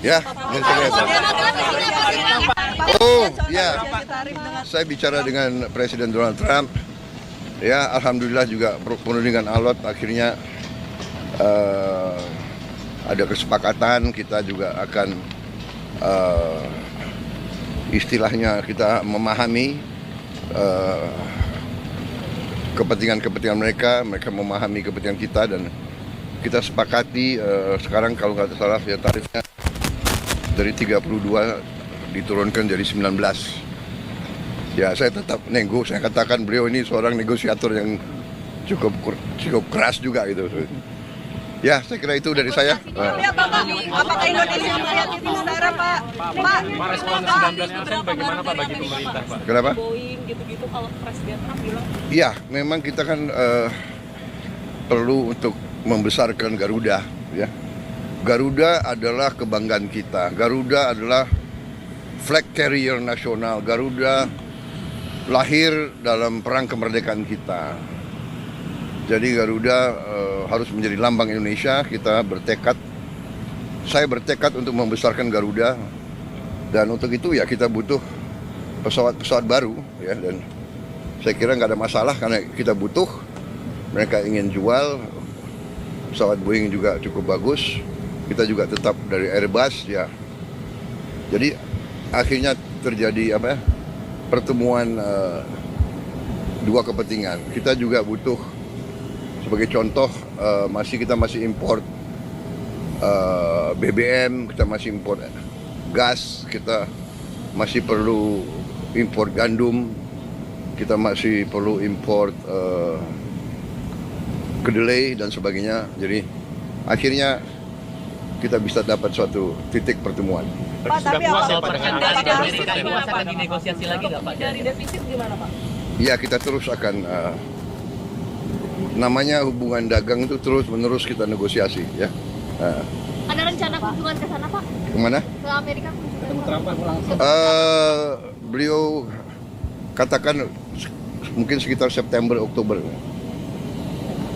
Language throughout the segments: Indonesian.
Ya, oh ya, saya bicara dengan Presiden Donald Trump. Ya, alhamdulillah juga penuh dengan alot. Akhirnya ada kesepakatan, kita juga akan istilahnya kita memahami kepentingan mereka memahami kepentingan kita, dan kita sepakati sekarang kalau nggak salah ya tarifnya dari 32 diturunkan jadi 19. Ya, saya tetap nego, saya katakan beliau ini seorang negosiator yang cukup keras juga gitu. Ya, saya kira itu dari saya. Apakah Indonesia melihat itu secara Pak? Pak, respon 19% bagaimana Pak bagi pemerintah Pak? Kenapa? Boeing gitu-gitu kalau Presiden Trump bilang. Iya, memang kita kan perlu untuk membesarkan Garuda, ya. Garuda adalah kebanggaan kita. Garuda adalah flag carrier nasional. Garuda lahir dalam perang kemerdekaan kita. Jadi Garuda harus menjadi lambang Indonesia. Kita bertekad, saya bertekad untuk membesarkan Garuda, dan untuk itu ya kita butuh pesawat-pesawat baru, ya. Dan saya kira nggak ada masalah karena kita butuh. Mereka ingin jual pesawat Boeing juga cukup bagus. Kita juga tetap dari Airbus, ya. Jadi akhirnya terjadi apa? Pertemuan dua kepentingan. Kita juga butuh, sebagai contoh, kita masih import BBM, kita masih import gas, kita masih perlu import gandum, kita masih perlu import kedelai dan sebagainya. Jadi akhirnya kita bisa dapat suatu titik pertemuan. Pak, tapi apa dengan dari Amerika defisit lagi negosiasi lagi nggak Pak? Dari defisit gimana Pak? Ya, kita terus akan namanya hubungan dagang itu terus-menerus kita negosiasi, ya. Ada rencana kunjungan ke sana Pak? Kemana? Ke Amerika kunjungan? Beliau katakan mungkin sekitar September Oktober.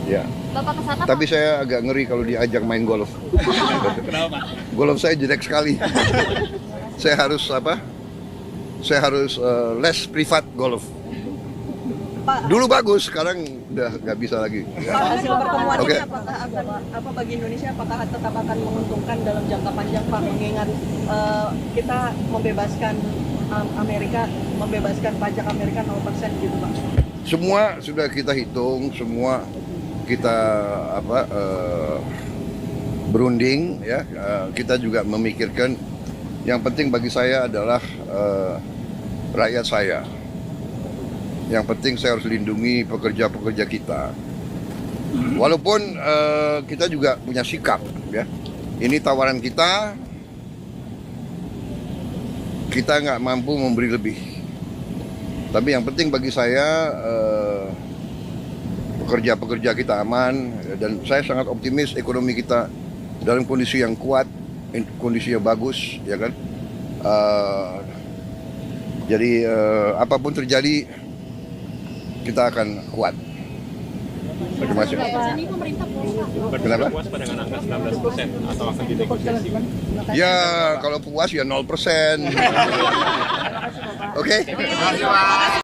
Ya. Bapak ke sana Tapi Pak? saya agak ngeri kalau diajak main golf. Kenapa Pak? Golf saya jelek sekali. Saya harus les privat golf. Pak, Dulu bagus, sekarang udah nggak bisa lagi. hasil pertemuan Oke. ini apakah akan bagi Indonesia apakah tetap akan menguntungkan dalam jangka panjang Pak, mengingat kita membebaskan Amerika, membebaskan pajak Amerika 0% gitu Pak? Semua sudah kita hitung, semua kita berunding, ya. Kita juga memikirkan yang penting bagi saya adalah rakyat saya. Yang penting saya harus lindungi pekerja-pekerja kita. Walaupun kita juga punya sikap, ya. Ini tawaran kita nggak mampu memberi lebih. Tapi yang penting bagi saya pekerja-pekerja kita aman, dan saya sangat optimis ekonomi kita dalam kondisi yang kuat, kondisinya bagus, ya kan. Jadi apapun terjadi kita akan kuat. Terima kasih. Ini pemerintah puas Pak? Kenapa? Puas pada dengan angka 19% atau akan dinegosiasi? Ya, kalau puas ya 0%. Oke? Terima kasih Pak.